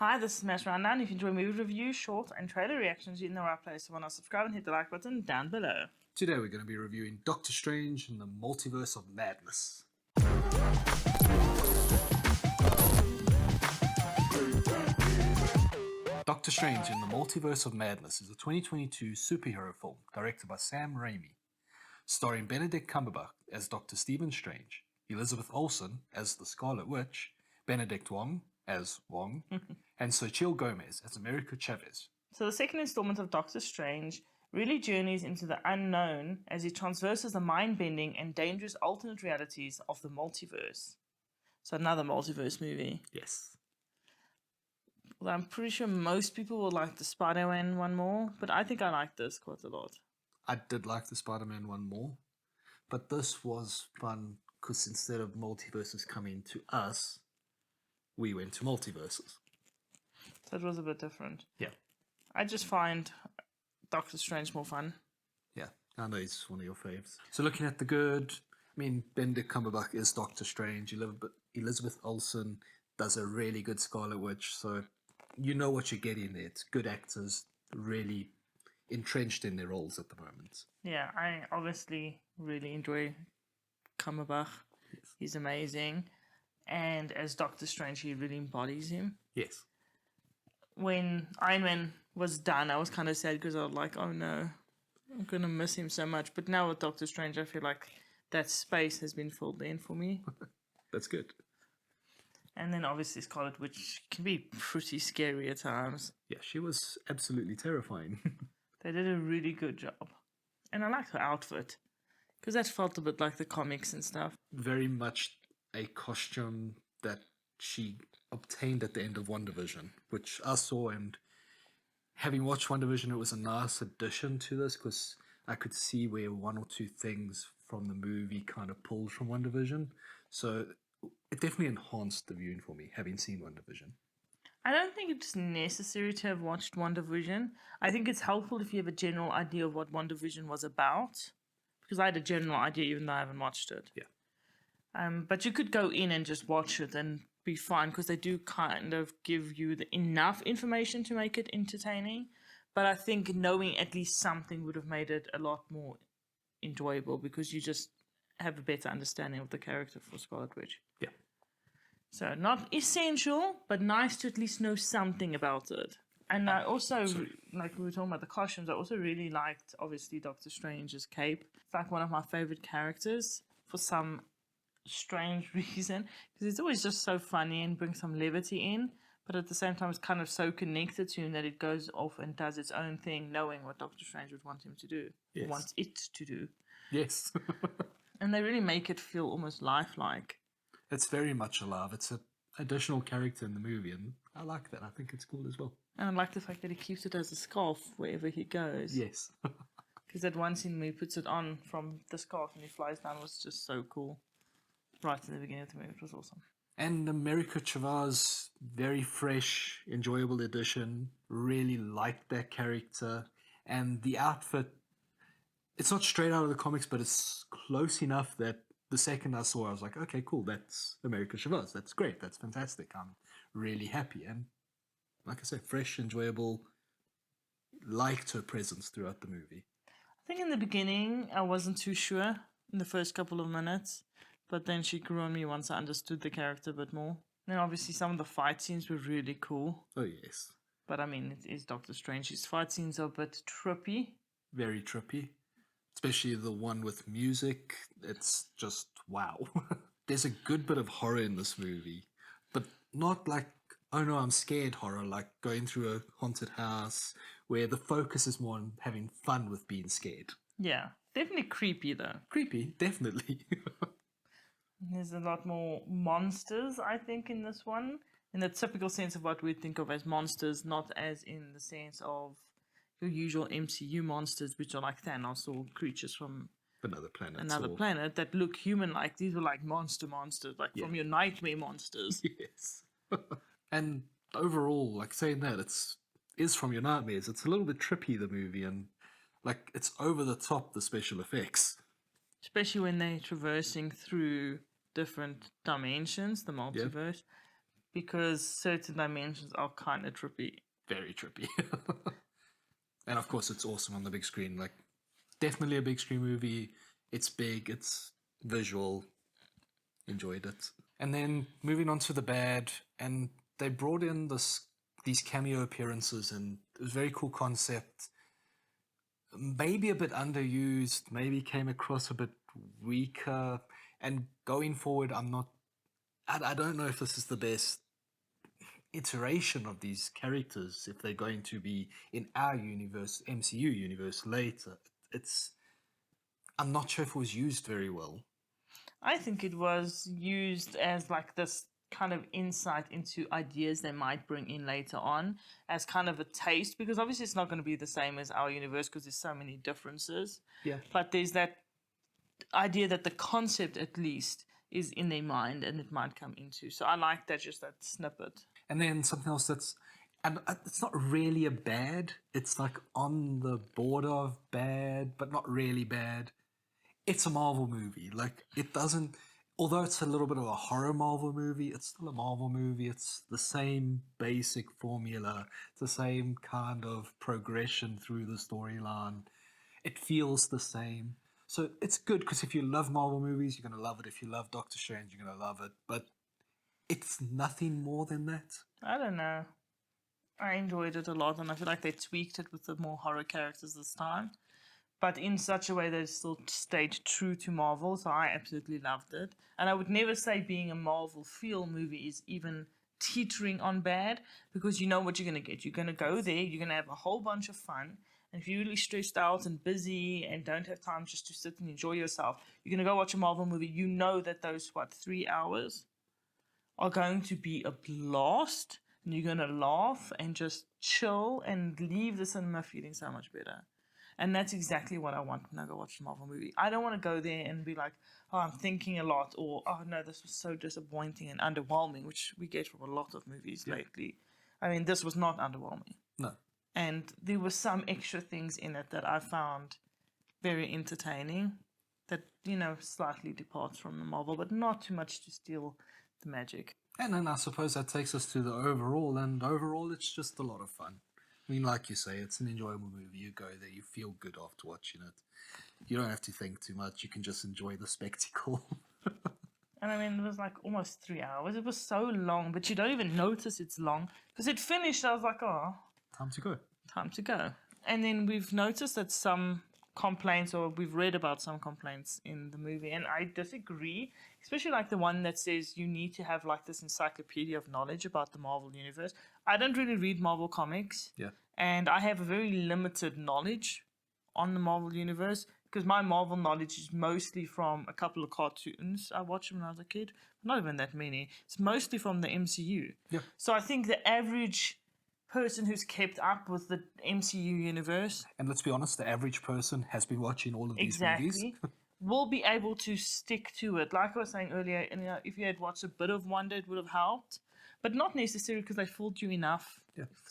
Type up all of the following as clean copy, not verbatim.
Hi, this is Smash Rundown. If you enjoy movie reviews, short, and trailer reactions, you're in the right place. So why not subscribe and hit the like button down below. Today we're going to be reviewing Doctor Strange in the Multiverse of Madness. Doctor Strange in the Multiverse of Madness is a 2022 superhero film directed by Sam Raimi, starring Benedict Cumberbatch as Dr. Stephen Strange, Elizabeth Olsen as the Scarlet Witch, Benedict Wong as Wong, and Chiwetel Gomez as America Chavez. So the second installment of Doctor Strange really journeys into the unknown as he traverses the mind-bending and dangerous alternate realities of the multiverse. So another multiverse movie. Yes. Well, I'm pretty sure most people will like the Spider-Man one more, but I think I like this quite a lot. I did like the Spider-Man one more, but this was fun because instead of multiverses coming to us, we went to multiverses. So it was a bit different. Yeah. I just find Doctor Strange more fun. Yeah, I know he's one of your faves. So looking at the good, I mean, Benedict Cumberbatch is Doctor Strange. Elizabeth Olsen does a really good Scarlet Witch, so you know what you're getting there. It's good actors, really entrenched in their roles at the moment. Yeah, I obviously really enjoy Cumberbatch. Yes. He's amazing. And as Doctor Strange, he really embodies him. Yes. When Iron Man was done, I was kind of sad because I was like, oh no, I'm going to miss him so much. But now with Doctor Strange, I feel like that space has been filled in for me. That's good. And then obviously Scarlet Witch can be pretty scary at times. Yeah, she was absolutely terrifying. They did a really good job. And I liked her outfit because that felt a bit like the comics and stuff. Very much a costume that she obtained at the end of WandaVision, which I saw, and having watched WandaVision, it was a nice addition to this because I could see where one or two things from the movie kind of pulled from WandaVision. So it definitely enhanced the viewing for me, having seen WandaVision. I don't think it's necessary to have watched WandaVision. I think it's helpful if you have a general idea of what WandaVision was about, because I had a general idea even though I haven't watched it. Yeah. But you could go in and just watch it and be fine because they do kind of give you enough information to make it entertaining. But I think knowing at least something would have made it a lot more enjoyable because you just have a better understanding of the character for Scarlet Witch. Yeah. So not essential, but nice to at least know something about it. And I also, like we were talking about the costumes, I also really liked, obviously, Doctor Strange's cape. It's like one of my favorite characters for some strange reason, because it's always just so funny and brings some levity in, but at the same time it's kind of so connected to him that it goes off and does its own thing, knowing what Doctor Strange would want him to do. Yes. Wants it to do. Yes. And they really make it feel almost lifelike. It's very much alive. It's an additional character in the movie, and I like that. I think it's cool as well. And I like the fact that he keeps it as a scarf wherever he goes. Yes. Because that one scene where he puts it on from the scarf and he flies down was just so cool. Right in the beginning of the movie, it was awesome. And America Chavez, very fresh, enjoyable addition. Really liked that character. And the outfit, it's not straight out of the comics, but it's close enough that the second I saw it, I was like, okay, cool, that's America Chavez. That's great. That's fantastic. I'm really happy. And like I said, fresh, enjoyable, liked her presence throughout the movie. I think in the beginning, I wasn't too sure in the first couple of minutes. But then she grew on me once I understood the character a bit more. And then obviously some of the fight scenes were really cool. Oh, yes. But I mean, it is Doctor Strange. His fight scenes are a bit trippy. Very trippy. Especially the one with music. It's just wow. There's a good bit of horror in this movie. But not like, oh no, I'm scared horror. Like going through a haunted house where the focus is more on having fun with being scared. Yeah. Definitely creepy though. Creepy, definitely. There's a lot more monsters, I think, in this one. In the typical sense of what we think of as monsters, not as in the sense of your usual MCU monsters, which are like Thanos or creatures from another planet that look human-like. These were like monsters, like from your nightmare monsters. Yes. And overall, like saying that, is from your nightmares. It's a little bit trippy, the movie, and like it's over the top, the special effects. Especially when they're traversing through different dimensions, the multiverse. because certain dimensions are kind of trippy. Very trippy. And of course, it's awesome on the big screen. Like, definitely a big screen movie. It's big, it's visual. Enjoyed it. And then moving on to the bad, and they brought in these cameo appearances, and it was a very cool concept. Maybe a bit underused, maybe came across a bit weaker. And going forward, I don't know if this is the best iteration of these characters, if they're going to be in our universe, MCU universe later. I'm not sure if it was used very well. I think it was used as like this kind of insight into ideas they might bring in later on as kind of a taste, because obviously it's not going to be the same as our universe because there's so many differences. Yeah. But there's that idea that the concept at least is in their mind and it might come into. So I like that, just that snippet. And then something else and it's not really a bad. It's like on the border of bad, but not really bad. It's a Marvel movie. Like, it doesn't, although it's a little bit of a horror Marvel movie, it's still a Marvel movie. It's the same basic formula. It's the same kind of progression through the storyline. It feels the same. So it's good because if you love Marvel movies, you're going to love it. If you love Doctor Strange, you're going to love it. But it's nothing more than that. I don't know. I enjoyed it a lot, and I feel like they tweaked it with the more horror characters this time, but in such a way that it still stayed true to Marvel, so I absolutely loved it. And I would never say being a Marvel feel movie is even teetering on bad, because you know what you're going to get. You're going to go there, you're going to have a whole bunch of fun, and if you're really stressed out and busy and don't have time just to sit and enjoy yourself, you're going to go watch a Marvel movie. You know that those, 3 hours are going to be a blast, and you're going to laugh and just chill and leave the cinema feeling so much better. And that's exactly what I want when I go watch a Marvel movie. I don't want to go there and be like, oh, I'm thinking a lot, or, oh, no, this was so disappointing and underwhelming, which we get from a lot of movies lately. I mean, this was not underwhelming. No. And there were some extra things in it that I found very entertaining that, slightly departs from the Marvel, but not too much to steal the magic. And then I suppose that takes us to the overall, and overall it's just a lot of fun. I mean, like you say, it's an enjoyable movie. You go there, you feel good after watching it. You don't have to think too much. You can just enjoy the spectacle. And I mean, it was like almost 3 hours. It was so long, but you don't even notice it's long. Because it finished, I was like, oh. Time to go. Time to go. And then we've noticed that some complaints, or we've read about some complaints in the movie, and I disagree, especially like the one that says you need to have like this encyclopedia of knowledge about the Marvel universe. I don't really read Marvel comics, and I have a very limited knowledge on the Marvel universe, because my Marvel knowledge is mostly from a couple of cartoons I watched when I was a kid, not even that many. It's mostly from the MCU. So I think the average person who's kept up with the MCU universe, and let's be honest, the average person has been watching all of these movies, will be able to stick to it. Like I was saying earlier, if you had watched a bit of Wanda, it would have helped, but not necessarily, because they fooled you enough.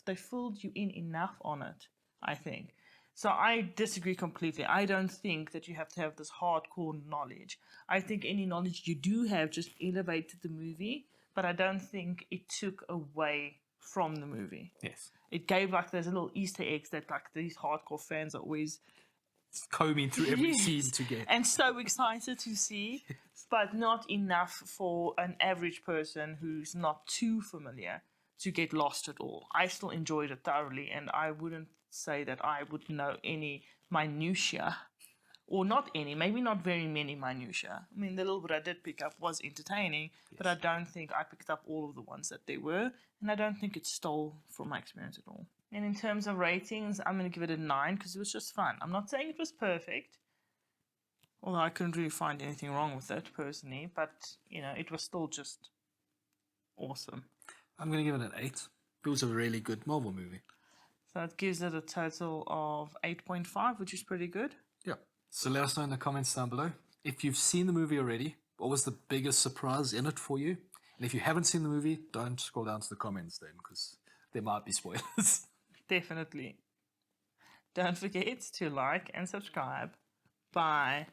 They fooled you in enough on it, I think. So I disagree completely. I don't think that you have to have this hardcore knowledge. I think any knowledge you do have just elevated the movie, but I don't think it took away from the movie. Yes. It gave like those little Easter eggs that like these hardcore fans are always combing through every scene to get. And so excited to see, but not enough for an average person who's not too familiar to get lost at all. I still enjoyed it thoroughly, and I wouldn't say that I would know any minutiae, or not any, maybe not very many minutiae. I mean, the little bit I did pick up was entertaining, but I don't think I picked up all of the ones that there were, and I don't think it stole from my experience at all. And in terms of ratings, I'm going to give it a 9 because it was just fun. I'm not saying it was perfect, although I couldn't really find anything wrong with it personally, but, it was still just awesome. I'm going to give it an 8. It was a really good Marvel movie. So it gives it a total of 8.5, which is pretty good. Yeah. So let us know in the comments down below. If you've seen the movie already, what was the biggest surprise in it for you? And if you haven't seen the movie, don't scroll down to the comments then, because there might be spoilers. Definitely. Don't forget to like and subscribe. Bye.